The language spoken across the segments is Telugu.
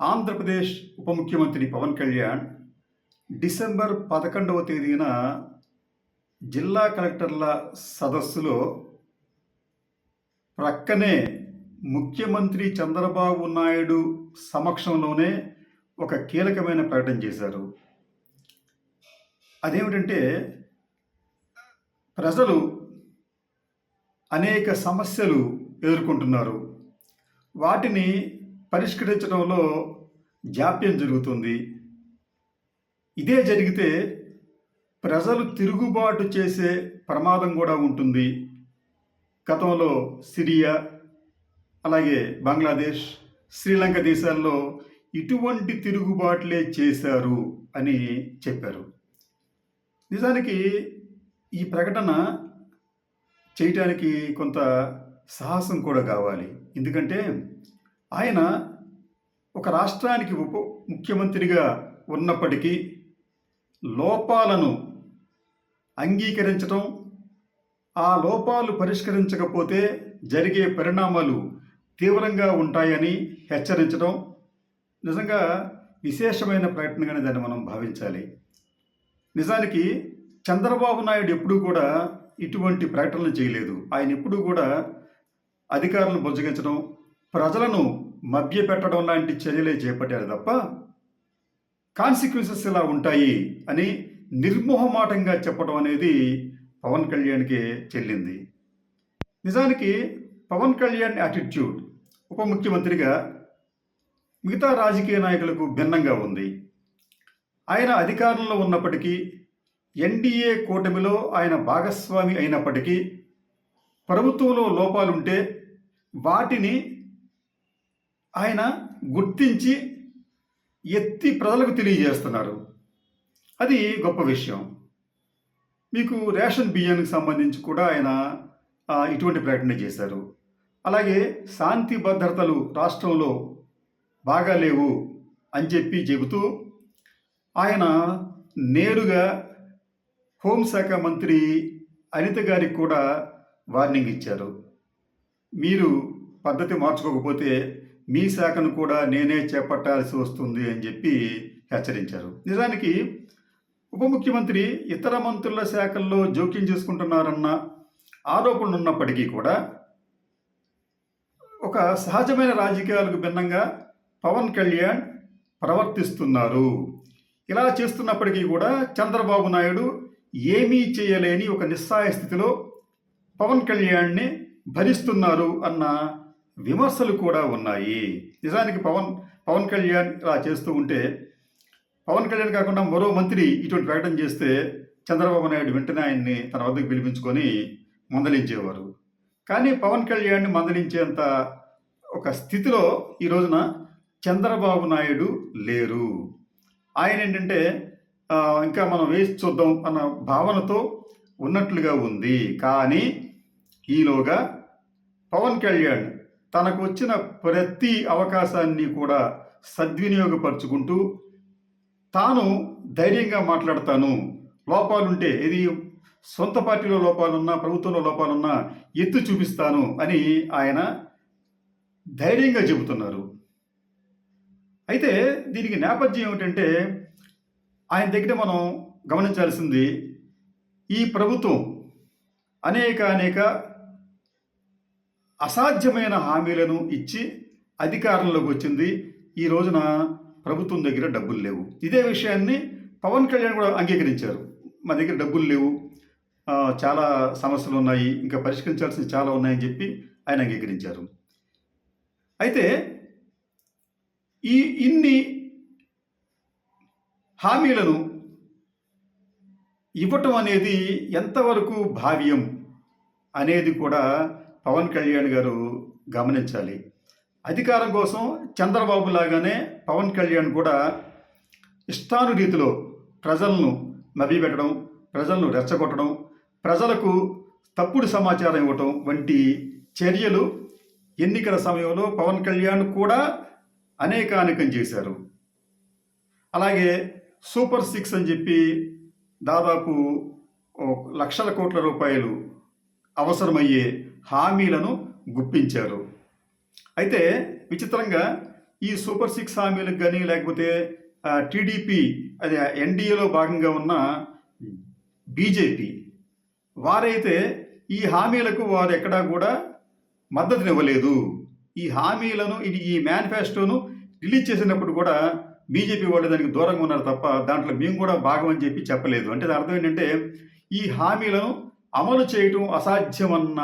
ఆంధ్రప్రదేశ్ ఉప ముఖ్యమంత్రి పవన్ కళ్యాణ్ డిసెంబర్ 11వ తేదీన జిల్లా కలెక్టర్ల సదస్సులో ప్రక్కనే ముఖ్యమంత్రి చంద్రబాబు నాయుడు సమక్షంలోనే ఒక కీలకమైన ప్రకటన చేశారు. అదేమిటంటే, ప్రజలు అనేక సమస్యలు ఎదుర్కొంటున్నారు. వాటిని పరిష్కరించడంలో జాప్యం జరుగుతుంది. ఇదే జరిగితే ప్రజలు తిరుగుబాటు చేసే ప్రమాదం కూడా ఉంటుంది. గతంలో సిరియా, అలాగే బంగ్లాదేశ్, శ్రీలంక దేశాల్లో ఇటువంటి తిరుగుబాట్లే చేశారు అని చెప్పారు. నిజానికి ఈ ప్రకటన చేయటానికి కొంత సాహసం కూడా కావాలి. ఎందుకంటే ఆయన ఒక రాష్ట్రానికి ఉప ముఖ్యమంత్రిగా ఉన్నప్పటికీ లోపాలను అంగీకరించడం, ఆ లోపాలు పరిష్కరించకపోతే జరిగే పరిణామాలు తీవ్రంగా ఉంటాయని హెచ్చరించడం నిజంగా విశేషమైన ప్రకటనగానే దాన్ని మనం భావించాలి. నిజానికి చంద్రబాబు నాయుడు ఎప్పుడూ కూడా ఇటువంటి ప్రకటనలు చేయలేదు. ఆయన ఎప్పుడూ కూడా అధికారులను బుజ్జగించడం, ప్రజలను మభ్యపెట్టడం లాంటి చర్యలే చేపట్టారు తప్ప కాన్సిక్వెన్సెస్ ఇలా ఉంటాయి అని నిర్మోహమాటంగా చెప్పడం అనేది పవన్ కళ్యాణ్కే చెల్లింది. నిజానికి పవన్ కళ్యాణ్ యాటిట్యూడ్ ఉప ముఖ్యమంత్రిగా మిగతా రాజకీయ నాయకులకు భిన్నంగా ఉంది. ఆయన అధికారంలో ఉన్నప్పటికీ, ఎన్డీఏ కూటమిలో ఆయన భాగస్వామి అయినప్పటికీ ప్రభుత్వంలో లోపాలుంటే వాటిని ఆయన గుర్తించి ఎత్తి ప్రజలకు తెలియజేస్తున్నారు. అది గొప్ప విషయం. మీకు రేషన్ బియ్యానికి సంబంధించి కూడా ఆయన ఇటువంటి ప్రకటన చేశారు. అలాగే శాంతి భద్రతలు రాష్ట్రంలో బాగాలేవు అని చెబుతూ ఆయన నేరుగా హోంశాఖ మంత్రి అనిత గారికి కూడా వార్నింగ్ ఇచ్చారు. మీరు పద్ధతి మార్చుకోకపోతే మీ శాఖను కూడా నేనే చేపట్టాల్సి వస్తుంది అని చెప్పి హెచ్చరించారు. నిజానికి ఉప ముఖ్యమంత్రి ఇతర మంత్రుల శాఖల్లో జోక్యం చేసుకుంటున్నారన్న ఆరోపణలు ఉన్నప్పటికీ కూడా ఒక సహజమైన రాజకీయాలకు భిన్నంగా పవన్ కళ్యాణ్ ప్రవర్తిస్తున్నారు. ఇలా చేస్తున్నప్పటికీ కూడా చంద్రబాబు నాయుడు ఏమీ చేయలేని ఒక నిస్సహాయ స్థితిలో పవన్ కళ్యాణ్ని భరిస్తున్నారు అన్న విమర్శలు కూడా ఉన్నాయి. నిజానికి పవన్ కళ్యాణ్ ఇలా చేస్తూ ఉంటే, పవన్ కళ్యాణ్ కాకుండా మరో మంత్రి ఇటువంటి ప్రకటన చేస్తే చంద్రబాబు నాయుడు వెంటనే ఆయన్ని తన వద్దకు పిలిపించుకొని మందలించేవారు. కానీ పవన్ కళ్యాణ్ని మందలించేంత ఒక స్థితిలో ఈ రోజున చంద్రబాబు నాయుడు లేరు. ఆయన ఏంటంటే ఇంకా మనం వేసి చూద్దాం అన్న భావనతో ఉన్నట్లుగా ఉంది. కానీ ఈలోగా పవన్ కళ్యాణ్ తనకు వచ్చిన ప్రతి అవకాశాన్ని కూడా సద్వినియోగపరుచుకుంటూ తాను ధైర్యంగా మాట్లాడతాను, లోపాలుంటే ఇది సొంత పార్టీలో లోపాలున్నా, ప్రభుత్వంలో లోపాలున్నా ఎత్తు చూపిస్తాను అని ఆయన ధైర్యంగా చెబుతున్నారు. అయితే దీనికి నేపథ్యం ఏమిటంటే, ఆయన దగ్గర మనం గమనించాల్సింది, ఈ ప్రభుత్వం అనేక అసాధ్యమైన హామీలను ఇచ్చి అధికారంలోకి వచ్చింది. ఈ రోజున ప్రభుత్వం దగ్గర డబ్బులు లేవు. ఇదే విషయాన్ని పవన్ కళ్యాణ్ కూడా అంగీకరించారు. మా దగ్గర డబ్బులు లేవు, చాలా సమస్యలు ఉన్నాయి, ఇంకా పరిష్కరించాల్సినవి చాలా ఉన్నాయని చెప్పి ఆయన అంగీకరించారు. అయితే ఇన్ని హామీలను ఇవ్వటం అనేది ఎంతవరకు భావ్యం అనేది కూడా పవన్ కళ్యాణ్ గారు గమనించాలి. అధికారం కోసం చంద్రబాబు లాగానే పవన్ కళ్యాణ్ కూడా ఇష్టానురీతిలో ప్రజలను మభ్యపెట్టడం, ప్రజలను రెచ్చగొట్టడం, ప్రజలకు తప్పుడు సమాచారం ఇవ్వటం వంటి చర్యలు ఎన్నికల సమయంలో పవన్ కళ్యాణ్ కూడా అనేకం చేశారు. అలాగే సూపర్ 6 అని చెప్పి దాదాపు లక్షల కోట్ల రూపాయలు అవసరమయ్యే హామీలను గుప్పించారు. అయితే విచిత్రంగా ఈ సూపర్ సిక్స్ హామీలకు కానీ లేకపోతే టీడీపీ అది ఎన్డీఏలో భాగంగా ఉన్న బీజేపీ వారైతే ఈ హామీలకు వారు ఎక్కడా కూడా మద్దతునివ్వలేదు. ఈ హామీలను ఈ మేనిఫెస్టోను రిలీజ్ చేసినప్పుడు కూడా బీజేపీ వాళ్ళు దానికి దూరంగా ఉన్నారు తప్ప దాంట్లో మేము కూడా భాగం అని చెప్పి చెప్పలేదు. అంటే దాని అర్థం ఏంటంటే ఈ హామీలను అమలు చేయటం అసాధ్యమన్న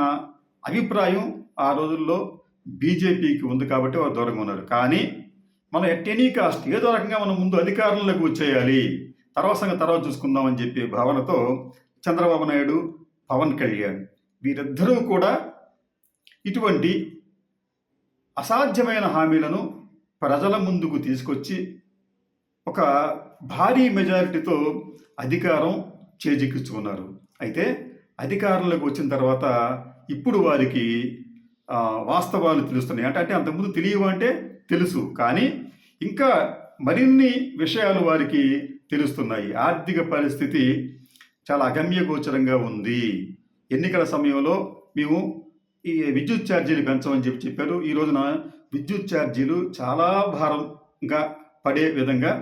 అభిప్రాయం ఆ రోజుల్లో బీజేపీకి ఉంది కాబట్టి వారు దూరంగా ఉన్నారు. కానీ మనం ఎట్ ఎనీ కాస్ట్ ఏదో రకంగా మనం ముందు అధికారంలోకి వచ్చేయాలి, తర్వాత చూసుకుందామని చెప్పి భావనతో చంద్రబాబు నాయుడు, పవన్ కళ్యాణ్ వీరిద్దరూ కూడా ఇటువంటి అసాధ్యమైన హామీలను ప్రజల ముందుకు తీసుకొచ్చి ఒక భారీ మెజారిటీతో అధికారం చేజిక్కించుకున్నారు. అయితే అధికారంలోకి వచ్చిన తర్వాత ఇప్పుడు వారికి వాస్తవాలు తెలుస్తున్నాయి. అంటే అంతకుముందు తెలియవు అంటే తెలుసు, కానీ ఇంకా మరిన్ని విషయాలు వారికి తెలుస్తున్నాయి. ఆర్థిక పరిస్థితి చాలా అగమ్యగోచరంగా ఉంది. ఎన్నికల సమయంలో మేము ఈ విద్యుత్ ఛార్జీలు పెంచమని చెప్పారు. ఈ రోజున విద్యుత్ ఛార్జీలు చాలా భారంగా పడే విధంగా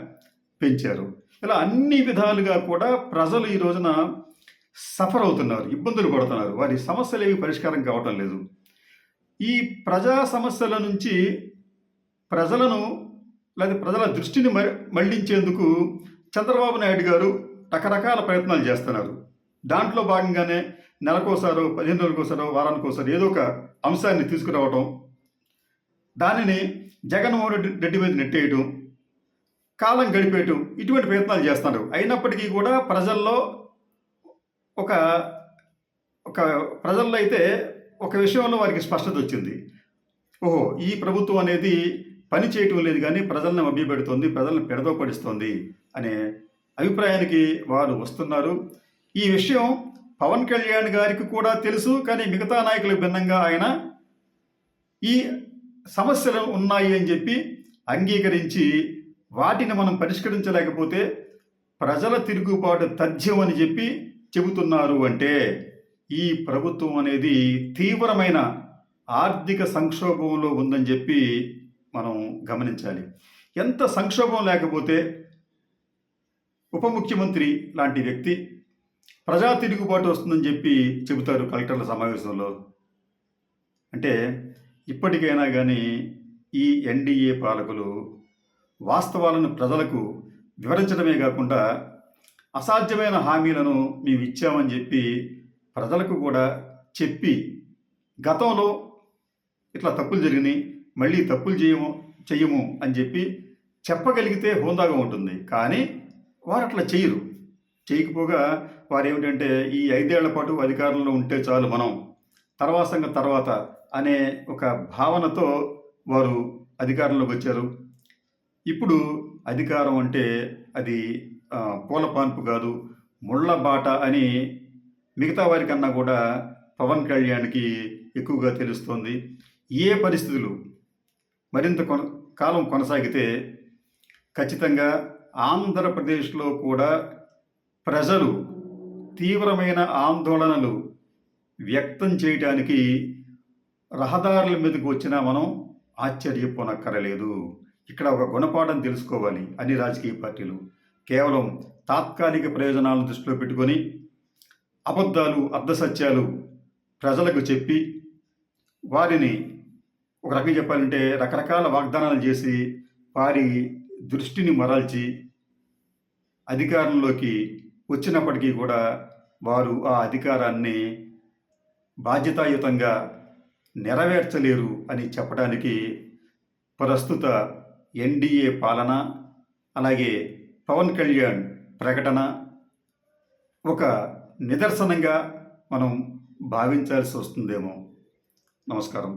పెంచారు. ఇలా అన్ని విధాలుగా కూడా ప్రజలు ఈ రోజున సఫర్ అవుతున్నారు, ఇబ్బందులు పడుతున్నారు. వారి సమస్యలు ఏవి పరిష్కారం కావటం లేదు. ఈ ప్రజా సమస్యల నుంచి ప్రజలను లేదా ప్రజల దృష్టిని మళ్లించేందుకు చంద్రబాబు నాయుడు గారు రకరకాల ప్రయత్నాలు చేస్తున్నారు. దాంట్లో భాగంగానే నెలకోసారో 15 రోజులకోసారో వారానికోసారో ఏదో ఒక అంశాన్ని తీసుకురావటం, దానిని జగన్మోహన్ రెడ్డి మీద నెట్టేయటం, కాలం గడిపేయటం, ఇటువంటి ప్రయత్నాలు చేస్తున్నారు. అయినప్పటికీ కూడా ప్రజల్లో ప్రజల్లో అయితే ఒక విషయంలో వారికి స్పష్టత వచ్చింది. ఓహో, ఈ ప్రభుత్వం అనేది పని చేయటం లేదు కానీ ప్రజలను మభ్యపెడుతోంది, ప్రజలను పెడదో పడిస్తోంది అనే అభిప్రాయానికి వారు వస్తున్నారు. ఈ విషయం పవన్ కళ్యాణ్ గారికి కూడా తెలుసు, కానీ మిగతా నాయకులకు భిన్నంగా ఆయన ఈ సమస్యలు ఉన్నాయి అని చెప్పి అంగీకరించి వాటిని మనం పరిష్కరించలేకపోతే ప్రజల తిరుగుబాటు తథ్యం అని చెప్పి చెబుతున్నారు. అంటే ఈ ప్రభుత్వం అనేది తీవ్రమైన ఆర్థిక సంక్షోభంలో ఉందని చెప్పి మనం గమనించాలి. ఎంత సంక్షోభం లేకపోతే ఉప ముఖ్యమంత్రి లాంటి వ్యక్తి ప్రజా తిరుగుబాటు వస్తుందని చెప్పి చెబుతారు కలెక్టర్ల సమావేశంలో. అంటే ఇప్పటికైనా కానీ ఈ ఎన్డీఏ పాలకులు వాస్తవాలను ప్రజలకు వివరించడమే కాకుండా అసాధ్యమైన హామీలను మేము ఇచ్చామని చెప్పి ప్రజలకు కూడా చెప్పి గతంలో ఇట్లా తప్పులు జరిగినాయి, మళ్ళీ తప్పులు చెయ్యము అని చెప్పి చెప్పగలిగితే హోందాగా ఉంటుంది. కానీ వారు అట్లా చేయకపోగా వారు ఏమిటంటే ఈ 5 ఏళ్ల పాటు అధికారంలో ఉంటే చాలు మనం తర్వాత అనే ఒక భావనతో వారు అధికారంలోకి వచ్చారు. ఇప్పుడు అధికారం అంటే అది పూల పాన్పు కాదు, ముళ్ళ బాట అని మిగతా వారికన్నా కూడా పవన్ కళ్యాణ్కి ఎక్కువగా తెలుస్తోంది. ఏ పరిస్థితులు మరింత కాలం కొనసాగితే ఖచ్చితంగా ఆంధ్రప్రదేశ్లో కూడా ప్రజలు తీవ్రమైన ఆందోళనలు వ్యక్తం చేయడానికి రహదారుల మీదకి వచ్చినా మనం ఆశ్చర్యపోనక్కరలేదు. ఇక్కడ ఒక గుణపాఠం తెలుసుకోవాలి. అన్ని రాజకీయ పార్టీలు కేవలం తాత్కాలిక ప్రయోజనాలను దృష్టిలో పెట్టుకొని అబద్ధాలు, అర్ధసత్యాలు ప్రజలకు చెప్పి వారిని ఒక రకంగా చెప్పాలంటే రకరకాల వాగ్దానాలు చేసి వారి దృష్టిని మరల్చి అధికారంలోకి వచ్చినప్పటికీ కూడా వారు ఆ అధికారాన్ని బాధ్యతాయుతంగా నెరవేర్చలేరు అని చెప్పడానికి ప్రస్తుత ఎన్డీఏ పాలన, అలాగే పవన్ కళ్యాణ్ ప్రకటన ఒక నిదర్శనంగా మనం భావించాల్సి వస్తుందేమో. నమస్కారం.